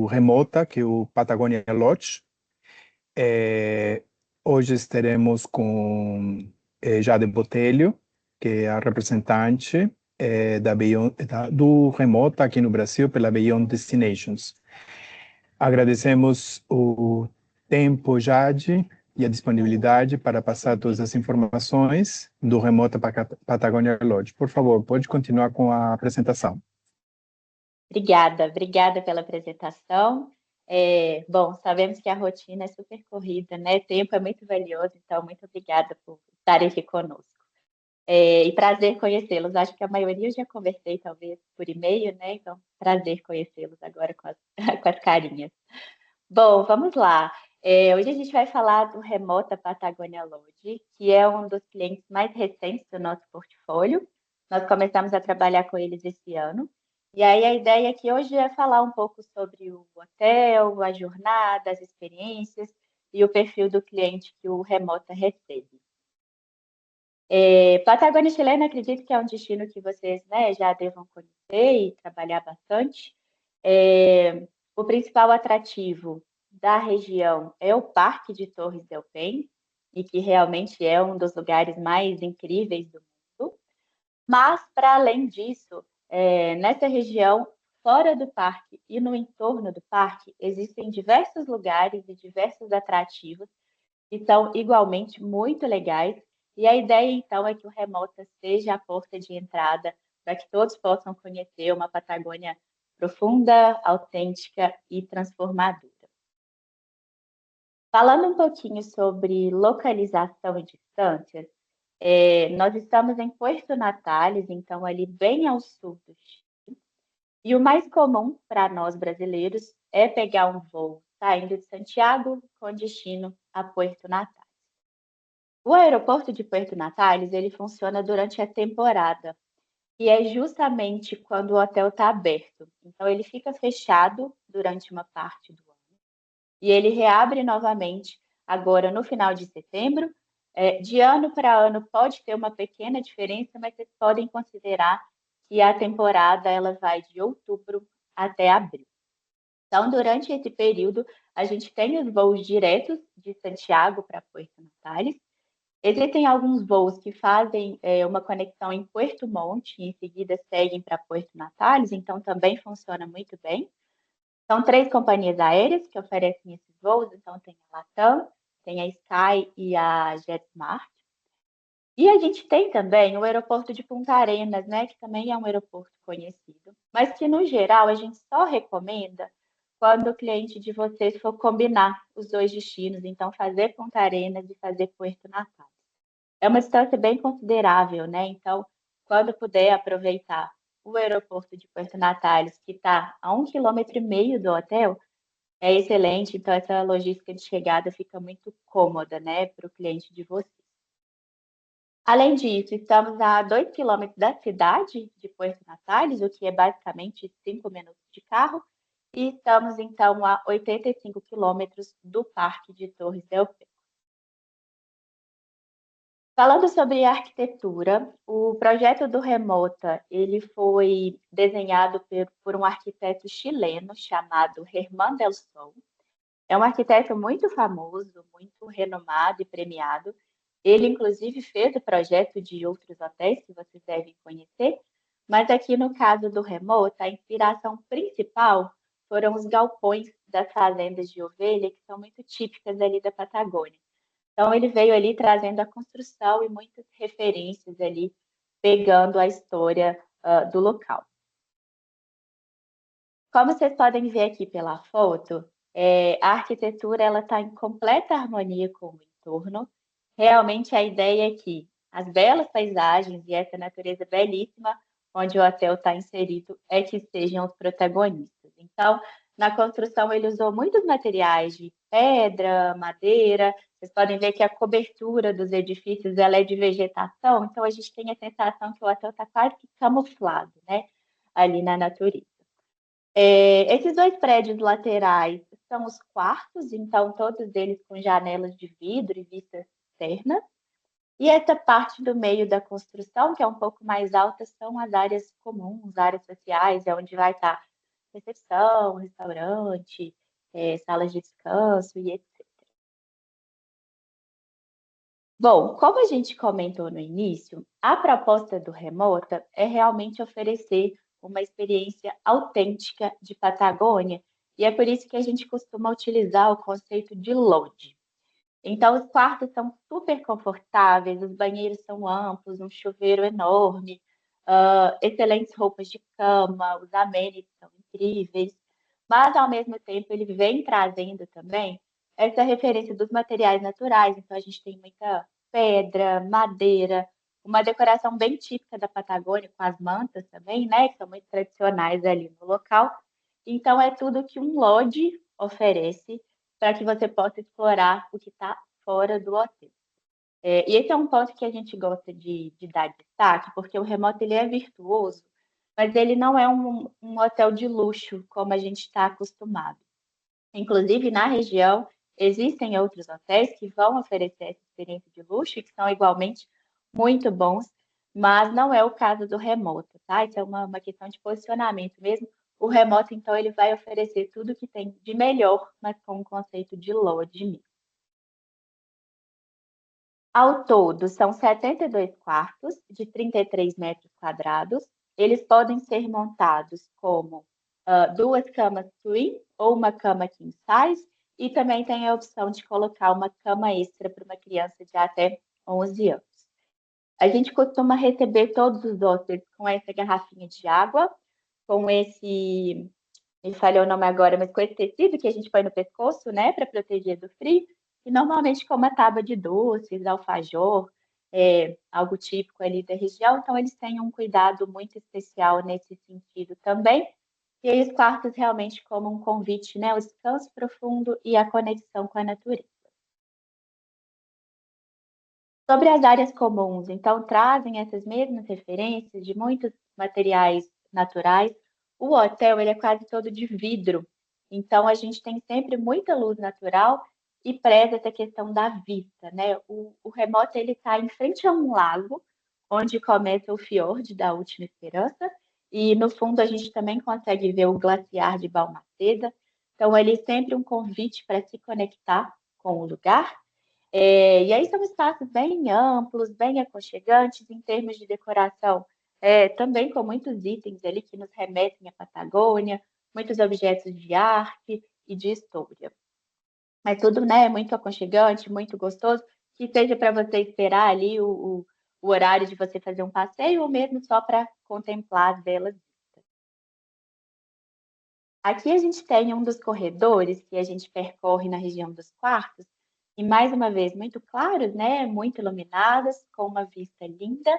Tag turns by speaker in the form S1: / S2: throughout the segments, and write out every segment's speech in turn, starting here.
S1: do Remota, que é o Patagonia Lodge. Hoje estaremos com Jade Botelho, que é a representante do Remota aqui no Brasil pela Beyond Destinations. Agradecemos o tempo, Jade, e a disponibilidade para passar todas as informações do Remota Patagonia Lodge. Por favor, pode continuar com a apresentação.
S2: Obrigada pela apresentação. Bom, sabemos que a rotina é super corrida, né? Tempo é muito valioso, então muito obrigada por estarem aqui conosco. E prazer conhecê-los. Acho que a maioria eu já conversei, talvez, por e-mail, né? Então, prazer conhecê-los agora com as carinhas. Bom, vamos lá. Hoje a gente vai falar do Remota Patagonia Lodge, que é um dos clientes mais recentes do nosso portfólio. Nós começamos a trabalhar com eles esse ano. E aí a ideia aqui hoje é falar um pouco sobre o hotel, a jornada, as experiências e o perfil do cliente que o Remota recebe. Patagônia chilena, acredito que é um destino que vocês, né, já devam conhecer e trabalhar bastante. O principal atrativo da região é o Parque de Torres del Paine, e que realmente é um dos lugares mais incríveis do mundo. Mas, para além disso, nessa região, fora do parque e no entorno do parque, existem diversos lugares e diversos atrativos que são igualmente muito legais. E a ideia, então, é que o Remota seja a porta de entrada para que todos possam conhecer uma Patagônia profunda, autêntica e transformadora. Falando um pouquinho sobre localização e distâncias, nós estamos em Puerto Natales, então ali bem ao sul do Chile. E o mais comum para nós brasileiros é pegar um voo saindo de Santiago com destino a Puerto Natales. O aeroporto de Puerto Natales, ele funciona durante a temporada, e é justamente quando o hotel está aberto. Então, ele fica fechado durante uma parte do ano, e ele reabre novamente agora no final de setembro. De ano para ano pode ter uma pequena diferença, mas vocês podem considerar que a temporada ela vai de outubro até abril. Então, durante esse período, a gente tem os voos diretos de Santiago para Puerto Natales. Existem alguns voos que fazem uma conexão em Puerto Montt e em seguida seguem para Puerto Natales, então também funciona muito bem. São 3 companhias aéreas que oferecem esses voos, então tem a Latam, tem a Sky e a JetSmart. E a gente tem também o aeroporto de Punta Arenas, né, que também é um aeroporto conhecido, mas que no geral a gente só recomenda quando o cliente de vocês for combinar os 2 destinos, então fazer Punta Arenas e fazer Puerto Natales. É uma distância bem considerável, né? Então, quando puder aproveitar o aeroporto de Puerto Natales, que está a 1,5 km do hotel, é excelente. Então, essa logística de chegada fica muito cômoda, né, para o cliente de vocês. Além disso, estamos a 2 km da cidade de Puerto Natales, o que é basicamente 5 minutos de carro, e estamos, então, a 85 quilômetros do Parque de Torres del Paine. Falando sobre arquitetura, o projeto do Remota ele foi desenhado por um arquiteto chileno chamado Germán del Sol. É um arquiteto muito famoso, muito renomado e premiado. Ele, inclusive, fez o projeto de outros hotéis que vocês devem conhecer, mas aqui no caso do Remota, a inspiração principal foram os galpões das fazendas de ovelha, que são muito típicas ali da Patagônia. Então, ele veio ali trazendo a construção e muitas referências ali, pegando a história do local. Como vocês podem ver aqui pela foto, a arquitetura está em completa harmonia com o entorno. Realmente, a ideia é que as belas paisagens e essa natureza belíssima onde o hotel está inserido é que sejam os protagonistas. Então, na construção, ele usou muitos materiais de pedra, madeira. Vocês podem ver que a cobertura dos edifícios ela é de vegetação, então a gente tem a sensação que o hotel está quase que camuflado, né, ali na natureza. Esses 2 prédios laterais são os quartos, então todos eles com janelas de vidro e vistas externas. E essa parte do meio da construção, que é um pouco mais alta, são as áreas comuns, áreas sociais, é onde vai estar recepção, restaurante, salas de descanso e etc. Bom, como a gente comentou no início, a proposta do Remota é realmente oferecer uma experiência autêntica de Patagônia, e é por isso que a gente costuma utilizar o conceito de lodge. Então, os quartos são super confortáveis, os banheiros são amplos, um chuveiro enorme, excelentes roupas de cama, os amenities são incríveis, mas ao mesmo tempo ele vem trazendo também essa referência dos materiais naturais. Então, a gente tem muita pedra, madeira, uma decoração bem típica da Patagônia, com as mantas também, né, que são muito tradicionais ali no local. Então, é tudo que um lodge oferece para que você possa explorar o que está fora do hotel. E esse é um ponto que a gente gosta de dar destaque, porque o remoto ele é virtuoso, mas ele não é um hotel de luxo como a gente está acostumado. Inclusive, na região, existem outros hotéis que vão oferecer essa experiência de luxo e que são igualmente muito bons, mas não é o caso do remoto, tá? Isso é uma questão de posicionamento mesmo. O remoto, então, ele vai oferecer tudo que tem de melhor, mas com o conceito de lodge mesmo. Ao todo, são 72 quartos de 33 metros quadrados. Eles podem ser montados como duas camas twin ou uma cama king size, e também tem a opção de colocar uma cama extra para uma criança de até 11 anos. A gente costuma receber todos os hóspedes com essa garrafinha de água, com esse, me falhou o nome agora, mas com esse tecido que a gente põe no pescoço, né, para proteger do frio, e normalmente com uma tábua de doces, alfajor, algo típico ali da região, então eles têm um cuidado muito especial nesse sentido também. E aí os quartos realmente como um convite, né, ao descanso profundo e à conexão com a natureza. Sobre as áreas comuns, então trazem essas mesmas referências de muitos materiais naturais. O hotel ele é quase todo de vidro, então a gente tem sempre muita luz natural e preza essa questão da vista, né? O remoto ele está em frente a um lago, onde começa o fiord da Última Esperança, e no fundo a gente também consegue ver o glaciar de Balmaceda. Então ele é sempre um convite para se conectar com o lugar. E aí são espaços bem amplos, bem aconchegantes em termos de decoração, também com muitos itens ali que nos remetem à Patagônia, muitos objetos de arte e de história. Mas tudo, né, muito aconchegante, muito gostoso, que seja para você esperar ali o horário de você fazer um passeio ou mesmo só para contemplar as belas vistas. Aqui a gente tem um dos corredores que a gente percorre na região dos quartos, e mais uma vez, muito claros, né? Muito iluminadas, com uma vista linda.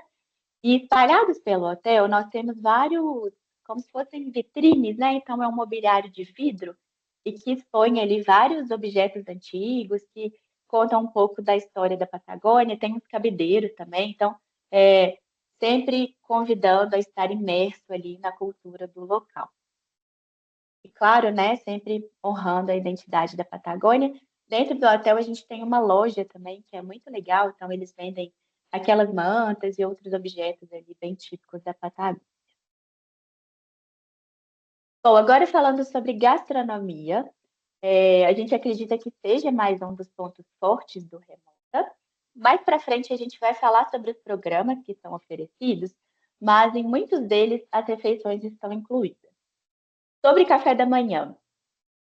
S2: E espalhados pelo hotel, nós temos vários, como se fossem vitrines, né? Então, é um mobiliário de vidro e que expõe ali vários objetos antigos que contam um pouco da história da Patagônia. Tem uns cabideiros também, então, sempre convidando a estar imerso ali na cultura do local. E claro, né, sempre honrando a identidade da Patagônia. Dentro do hotel a gente tem uma loja também, que é muito legal, então eles vendem aquelas mantas e outros objetos ali bem típicos da Patagônia. Bom, agora falando sobre gastronomia, a gente acredita que seja mais um dos pontos fortes do Remota. Mais para frente a gente vai falar sobre os programas que são oferecidos, mas em muitos deles as refeições estão incluídas. Sobre café da manhã,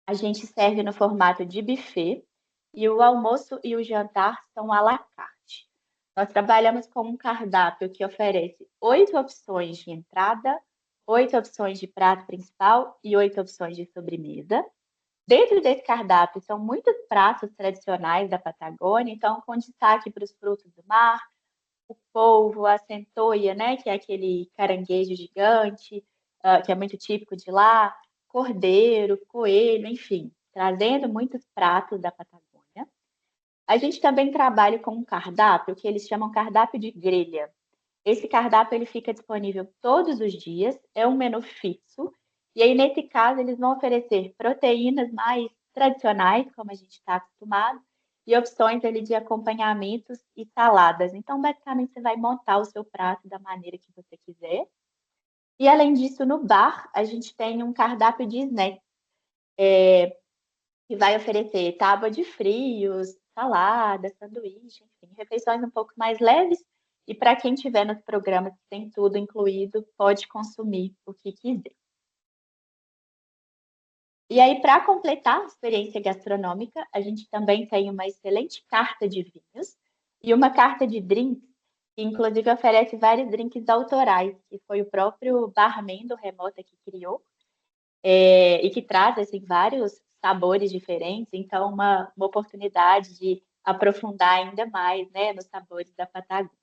S2: a gente serve no formato de buffet e o almoço e o jantar são à la carte. Nós trabalhamos com um cardápio que oferece 8 opções de entrada, 8 opções de prato principal e 8 opções de sobremesa. Dentro desse cardápio são muitos pratos tradicionais da Patagônia, então com destaque para os frutos do mar, o polvo, a centoia, né, que é aquele caranguejo gigante, que é muito típico de lá, cordeiro, coelho, enfim, trazendo muitos pratos da Patagônia. A gente também trabalha com um cardápio que eles chamam cardápio de grelha. Esse cardápio ele fica disponível todos os dias, é um menu fixo, e aí nesse caso eles vão oferecer proteínas mais tradicionais, como a gente está acostumado, e opções ali de acompanhamentos e saladas. Então, basicamente, você vai montar o seu prato da maneira que você quiser. E, além disso, no bar, a gente tem um cardápio de snacks, que vai oferecer tábua de frios, salada, sanduíche, enfim, refeições um pouco mais leves. E para quem estiver nos programas que tem tudo incluído, pode consumir o que quiser. E aí, para completar a experiência gastronômica, a gente também tem uma excelente carta de vinhos e uma carta de drinks, que inclusive oferece vários drinks autorais, que foi o próprio barman do Remota que criou, e que traz assim, vários sabores diferentes, então uma oportunidade de aprofundar ainda mais, né, nos sabores da Patagônia.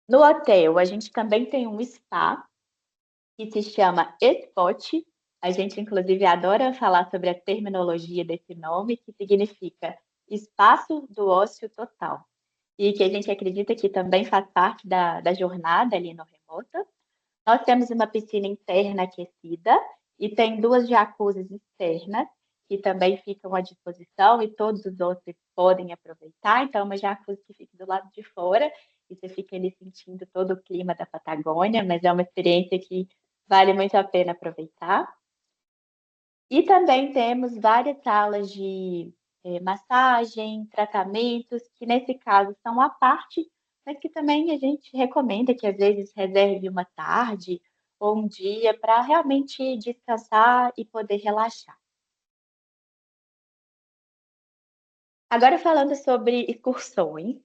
S2: No hotel, a gente também tem um spa, que se chama Spot. A gente, inclusive, adora falar sobre a terminologia desse nome, que significa Espaço do Ócio Total, e que a gente acredita que também faz parte da jornada ali no Remota. Nós temos uma piscina interna aquecida e tem 2 jacuzzis externas, que também ficam à disposição e todos os outros podem aproveitar. Então, uma jacuzzi que fica do lado de fora e você fica ali sentindo todo o clima da Patagônia, mas é uma experiência que vale muito a pena aproveitar. E também temos várias salas de massagem, tratamentos, que nesse caso são à parte, mas que também a gente recomenda que às vezes reserve uma tarde ou um dia para realmente descansar e poder relaxar. Agora falando sobre excursões,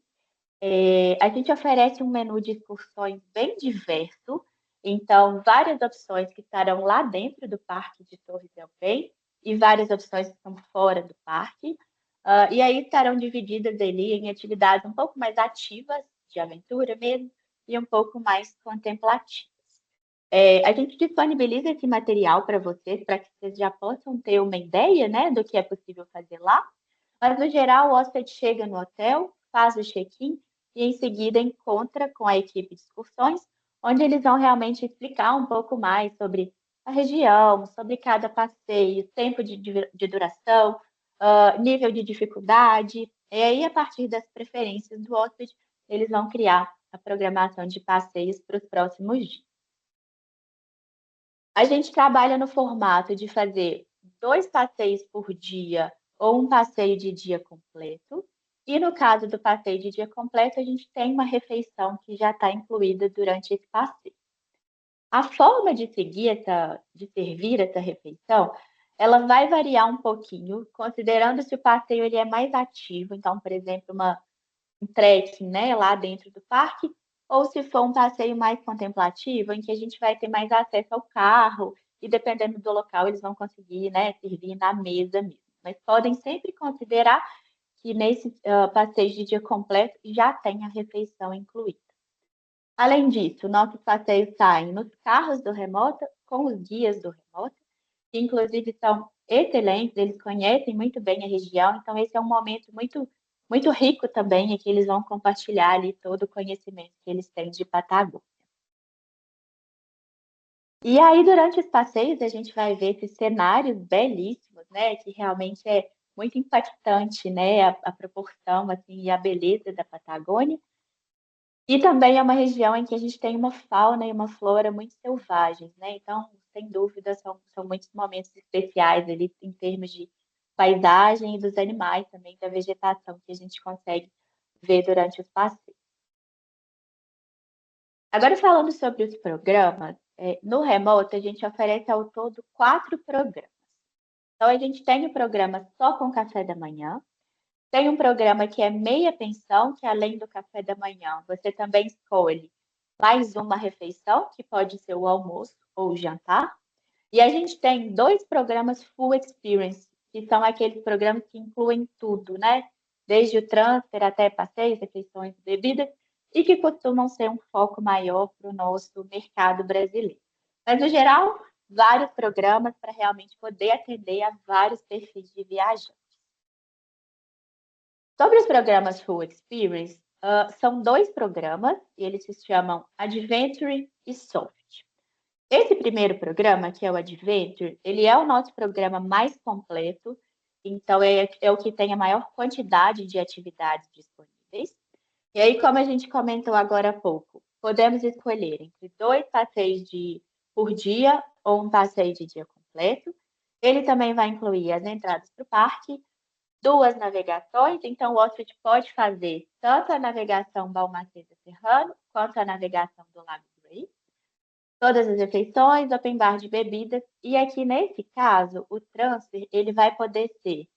S2: a gente oferece um menu de excursões bem diverso, então várias opções que estarão lá dentro do Parque de Torres del Paine e várias opções que estão fora do parque. E aí estarão divididas ali em atividades um pouco mais ativas, de aventura mesmo, e um pouco mais contemplativas. A gente disponibiliza esse material para vocês, para que vocês já possam ter uma ideia, né, do que é possível fazer lá. Mas, no geral, o hóspede chega no hotel, faz o check-in e, em seguida, encontra com a equipe de excursões, onde eles vão realmente explicar um pouco mais sobre a região, sobre cada passeio, tempo de duração, nível de dificuldade. E aí, a partir das preferências do hóspede, eles vão criar a programação de passeios para os próximos dias. A gente trabalha no formato de fazer 2 passeios por dia ou um passeio de dia completo. E no caso do passeio de dia completo, a gente tem uma refeição que já está incluída durante esse passeio. A forma de servir essa refeição, ela vai variar um pouquinho, considerando se o passeio ele é mais ativo. Então, por exemplo, um trekking, né, lá dentro do parque, ou se for um passeio mais contemplativo, em que a gente vai ter mais acesso ao carro, e dependendo do local, eles vão conseguir, né, servir na mesa mesmo. Mas podem sempre considerar que nesse passeio de dia completo já tem a refeição incluída. Além disso, nossos passeios saem nos carros do Remota, com os guias do Remota, que inclusive são excelentes, eles conhecem muito bem a região, então esse é um momento muito rico também, em que eles vão compartilhar ali todo o conhecimento que eles têm de Patagônia. E aí, durante os passeios, a gente vai ver esses cenários belíssimos, né, que realmente é muito impactante, né, a proporção, assim, e a beleza da Patagônia. E também é uma região em que a gente tem uma fauna e uma flora muito selvagens, né, então, sem dúvida, são muitos momentos especiais ali em termos de paisagem e dos animais também, da vegetação que a gente consegue ver durante os passeios. Agora falando sobre os programas, no Remoto a gente oferece ao todo 4 programas. Então a gente tem o programa só com café da manhã, tem um programa que é meia pensão, que além do café da manhã, você também escolhe mais uma refeição, que pode ser o almoço ou o jantar. E a gente tem 2 programas full experience, que são aqueles programas que incluem tudo, né? Desde o transfer até passeios, refeições, bebidas, e que costumam ser um foco maior para o nosso mercado brasileiro. Mas, no geral, vários programas para realmente poder atender a vários perfis de viajantes. Sobre os programas Full Experience, são 2 programas, e eles se chamam Adventure e Soft. Esse primeiro programa, que é o Adventure, ele é o nosso programa mais completo, então é o que tem a maior quantidade de atividades disponíveis. E aí, como a gente comentou agora há pouco, podemos escolher entre 2 passeios por dia ou um passeio de dia completo. Ele também vai incluir as entradas para o parque, 2 navegações, então o hóspede pode fazer tanto a navegação Balmaceda Serrano quanto a navegação do Lago Grey, todas as refeições, open bar de bebidas, e aqui nesse caso, o transfer ele vai poder ser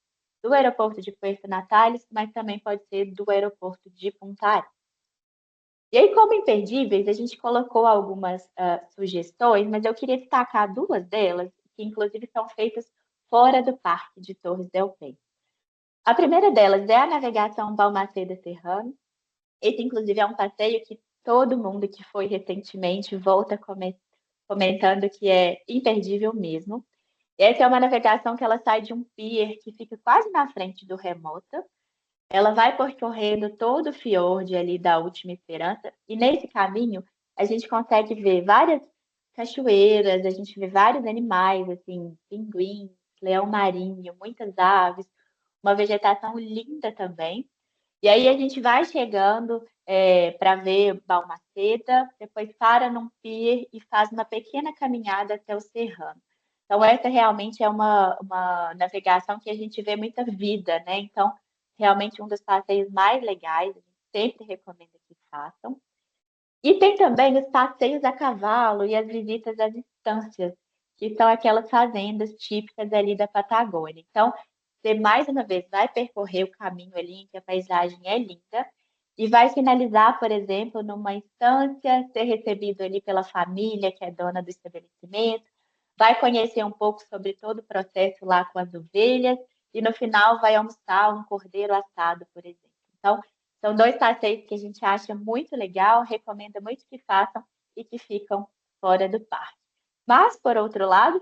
S2: do aeroporto de Puerto Natales, mas também pode ser do aeroporto de Punta Arenas. E aí, como imperdíveis, a gente colocou algumas sugestões, mas eu queria destacar 2 delas, que inclusive são feitas fora do parque de Torres del Paine. A primeira delas é a navegação Balmaceda Serrano. Esse, inclusive, é um passeio que todo mundo que foi recentemente volta comentando que é imperdível mesmo. Essa é uma navegação que ela sai de um pier que fica quase na frente do Remota. Ela vai percorrendo todo o fiord ali da Última Esperança, e nesse caminho a gente consegue ver várias cachoeiras, a gente vê vários animais, assim, pinguins, leão marinho, muitas aves, uma vegetação linda também. E aí a gente vai chegando para ver Balmaceda, depois para num pier e faz uma pequena caminhada até o Serrano. Então, essa realmente é uma navegação que a gente vê muita vida, né? Então, realmente um dos passeios mais legais, a gente sempre recomenda que façam. E tem também os passeios a cavalo e as visitas às estâncias, que são aquelas fazendas típicas ali da Patagônia. Então, você mais uma vez vai percorrer o caminho ali, em que a paisagem é linda, e vai finalizar, por exemplo, numa estância, ser recebido ali pela família que é dona do estabelecimento, vai conhecer um pouco sobre todo o processo lá com as ovelhas, e no final vai almoçar um cordeiro assado, por exemplo. Então, são 2 passeios que a gente acha muito legal, recomenda muito que façam e que ficam fora do parque. Mas, por outro lado,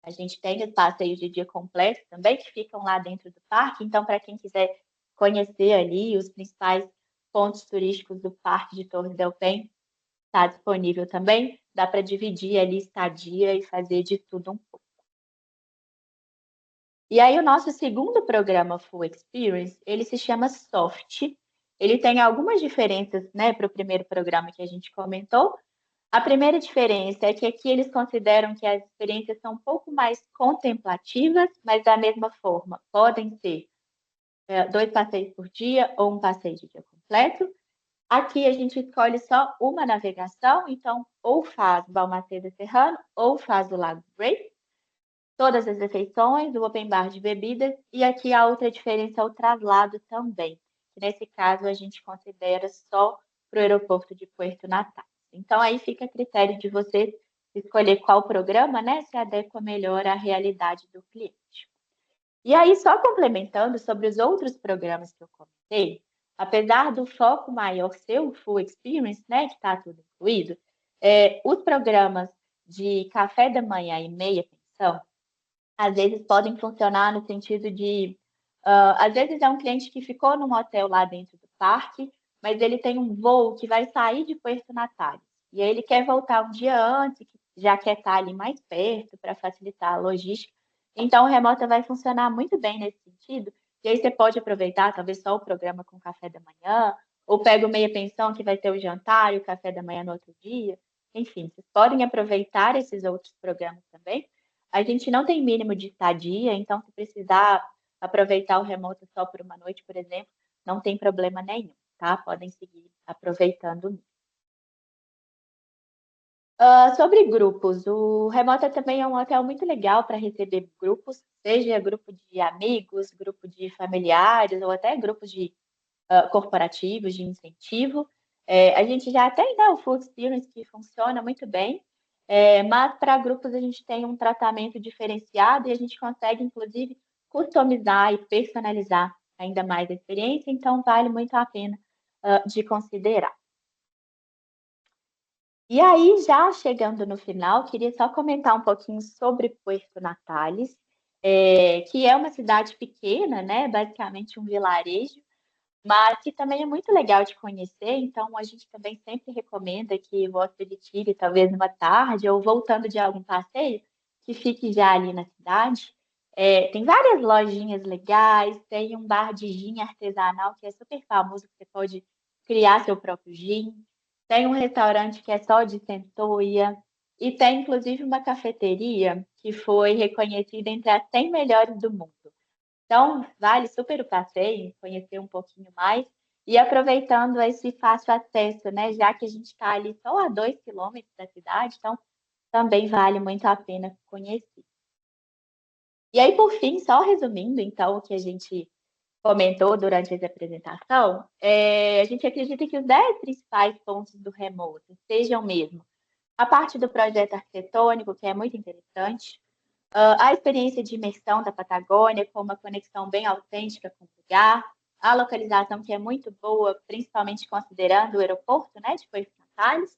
S2: a gente tem os passeios de dia completo também, que ficam lá dentro do parque. Então, para quem quiser conhecer ali os principais pontos turísticos do Parque de Torres del Paine, está disponível também. Dá para dividir ali estadia e fazer de tudo um pouco. E aí, o nosso segundo programa Full Experience, ele se chama Soft. Ele tem algumas diferenças, né, para o primeiro programa que a gente comentou. A primeira diferença é que aqui eles consideram que as experiências são um pouco mais contemplativas, mas da mesma forma podem ser 2 passeios por dia ou um passeio de dia completo. Aqui a gente escolhe só uma navegação, então ou faz Balmaceda Serrano ou faz o Lago Grey. Todas as refeições, o open bar de bebidas, e aqui a outra diferença é o traslado também, que nesse caso a gente considera só para o aeroporto de Puerto Natales. Então aí fica a critério de você escolher qual programa, né, se adequa melhor à realidade do cliente. E aí, só complementando sobre os outros programas que eu comentei, apesar do foco maior ser o Full Experience, né, que está tudo incluído, os programas de café da manhã e meia pensão, às vezes podem funcionar no sentido de, às vezes é um cliente que ficou num hotel lá dentro do parque, mas ele tem um voo que vai sair de Puerto Natales. E aí ele quer voltar um dia antes, já quer estar ali mais perto para facilitar a logística. Então, o Remota vai funcionar muito bem nesse sentido. E aí você pode aproveitar, talvez, só o programa com café da manhã, ou pega o meia pensão, que vai ter o jantar e o café da manhã no outro dia. Enfim, vocês podem aproveitar esses outros programas também. A gente não tem mínimo de estadia, então se precisar aproveitar o remoto só por uma noite, por exemplo, não tem problema nenhum, tá? Podem seguir aproveitando. Sobre grupos, o Remota também é um hotel muito legal para receber grupos, seja grupo de amigos, grupo de familiares ou até grupos de corporativos de incentivo. A gente já tem, né, o Full Experience que funciona muito bem, mas para grupos a gente tem um tratamento diferenciado e a gente consegue, inclusive, customizar e personalizar ainda mais a experiência, então vale muito a pena de considerar. E aí, já chegando no final, queria só comentar um pouquinho sobre Puerto Natales, que é uma cidade pequena, né? Basicamente um vilarejo, mas que também é muito legal de conhecer, então a gente também sempre recomenda que o hóspede tire talvez uma tarde ou voltando de algum passeio, que fique já ali na cidade. Tem várias lojinhas legais, tem um bar de gin artesanal que é super famoso, que você pode criar seu próprio gin. tem um restaurante que é só de centoia, e tem inclusive uma cafeteria que foi reconhecida entre as 100 melhores do mundo. Então, vale super o passeio, conhecer um pouquinho mais e aproveitando esse fácil acesso, né? Já que a gente está ali só a 2 quilômetros da cidade, então também vale muito a pena conhecer. E aí, por fim, só resumindo, então, o que a gente comentou durante essa apresentação, a gente acredita que os 10 principais pontos do remoto sejam mesmo a parte do projeto arquitetônico, que é muito interessante, a experiência de imersão da Patagônia, com uma conexão bem autêntica com o lugar, a localização que é muito boa, principalmente considerando o aeroporto, né, de Coelho Natales,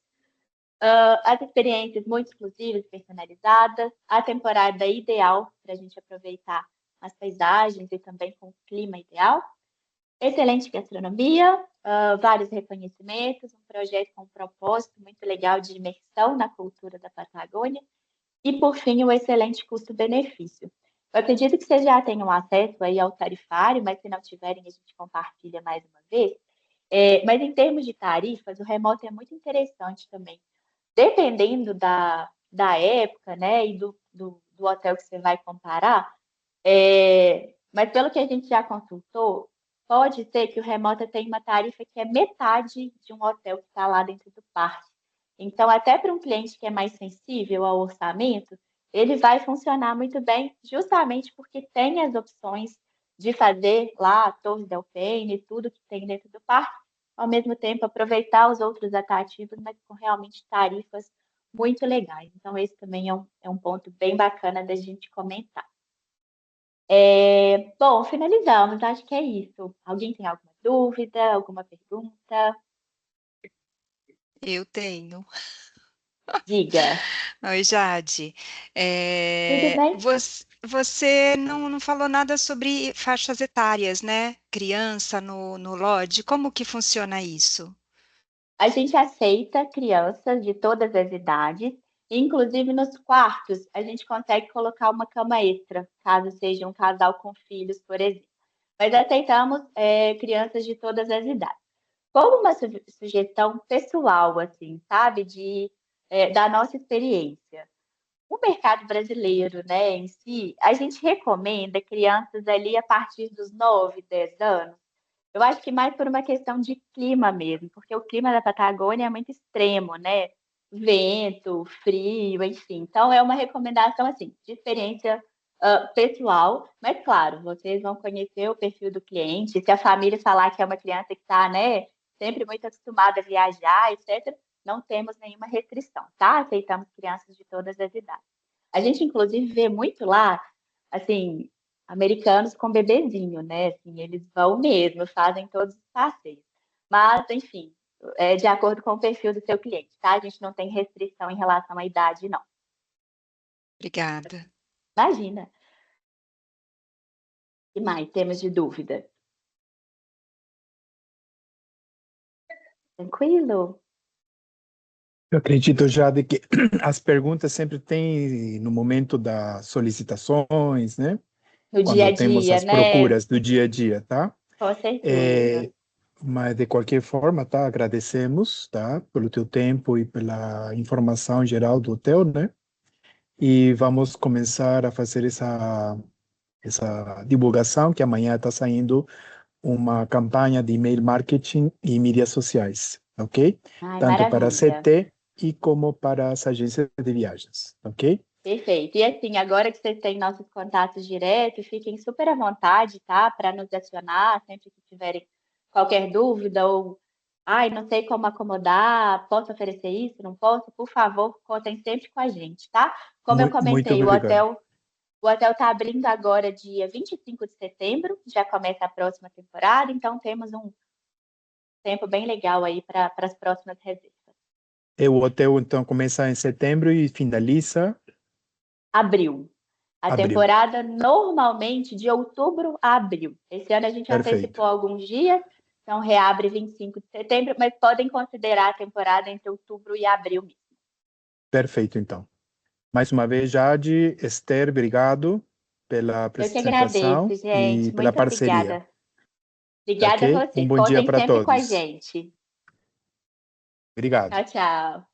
S2: as experiências muito exclusivas, personalizadas, a temporada ideal para a gente aproveitar as paisagens e também com o clima ideal, excelente gastronomia, vários reconhecimentos, um projeto com um propósito muito legal de imersão na cultura da Patagônia e, por fim, o excelente custo-benefício. Eu acredito que vocês já tenham acesso aí ao tarifário, mas se não tiverem, a gente compartilha mais uma vez. Mas em termos de tarifas, o remoto é muito interessante também. Dependendo da época, né, e do hotel que você vai comparar, mas pelo que a gente já consultou, pode ser que o remoto tenha uma tarifa que é metade de um hotel que está lá dentro do parque. Então, até para um cliente que é mais sensível ao orçamento, ele vai funcionar muito bem, justamente porque tem as opções de fazer lá a Torre Del Paine, tudo que tem dentro do parque, ao mesmo tempo aproveitar os outros atrativos, mas com realmente tarifas muito legais. Então, esse também é um ponto bem bacana da gente comentar. Bom, finalizamos, acho que é isso. Alguém tem alguma dúvida, alguma pergunta?
S3: Eu tenho.
S2: Diga.
S3: Oi, Jade.
S2: Tudo bem?
S3: Você não falou nada sobre faixas etárias, né? Criança no Lodge, como que funciona isso?
S2: A gente aceita crianças de todas as idades, inclusive nos quartos a gente consegue colocar uma cama extra, caso seja um casal com filhos, por exemplo. Mas aceitamos crianças de todas as idades. Como uma sugestão pessoal, assim, sabe, da nossa experiência. O mercado brasileiro, né, em si, a gente recomenda crianças ali a partir dos 9, 10 anos. Eu acho que mais por uma questão de clima mesmo, porque o clima da Patagônia é muito extremo, né? Vento, frio, enfim. Então, é uma recomendação, assim, de experiência pessoal, mas, claro, vocês vão conhecer o perfil do cliente. Se a família falar que é uma criança que está, né, sempre muito acostumada a viajar, etc., não temos nenhuma restrição, tá? Aceitamos crianças de todas as idades. A gente, inclusive, vê muito lá, assim, americanos com bebezinho, né? Assim, eles vão mesmo, fazem todos os passeios. Mas, enfim, é de acordo com o perfil do seu cliente, tá? A gente não tem restrição em relação à idade, não.
S3: Obrigada.
S2: Imagina. O que mais temos de dúvida? Tranquilo?
S1: Eu acredito já de que as perguntas sempre têm no momento das solicitações, né?
S2: No dia
S1: Quando
S2: a
S1: temos
S2: dia,
S1: as
S2: né?
S1: procuras do dia a dia, tá?
S2: Com certeza.
S1: É, mas de qualquer forma, tá? Agradecemos, tá? Pelo teu tempo e pela informação geral do hotel, né? E vamos começar a fazer essa divulgação que amanhã está saindo uma campanha de email marketing e mídias sociais, ok?
S2: Ai,
S1: Tanto para a
S2: maravilha.
S1: CT e como para as agências de viagens, ok?
S2: Perfeito. E assim, agora que vocês têm nossos contatos diretos, fiquem super à vontade, tá? Para nos acionar sempre que tiverem qualquer dúvida ou, ai, não sei como acomodar, posso oferecer isso, não posso? Por favor, contem sempre com a gente, tá? Como eu
S1: Muito
S2: comentei, o
S1: obrigado.
S2: hotel está abrindo agora dia 25 de setembro, já começa a próxima temporada, então temos um tempo bem legal aí para as próximas reservas.
S1: E o hotel, então, começa em setembro e finaliza
S2: Abril. A
S1: abril.
S2: temporada normalmente de outubro a abril. Esse ano a gente
S1: Perfeito.
S2: antecipou alguns dias, então reabre 25 de setembro, mas podem considerar a temporada entre outubro e abril mesmo.
S1: Perfeito, então. Mais uma vez, Jade, Esther, obrigado pela
S2: Eu que
S1: apresentação
S2: agradeço,
S1: e
S2: gente.
S1: pela
S2: Muito
S1: parceria,
S2: obrigada. Obrigada a
S1: ok? Um
S2: vocês.
S1: bom dia
S2: Contem
S1: para
S2: sempre com a
S1: todos.
S2: gente.
S1: Obrigado.
S2: Tchau, tchau.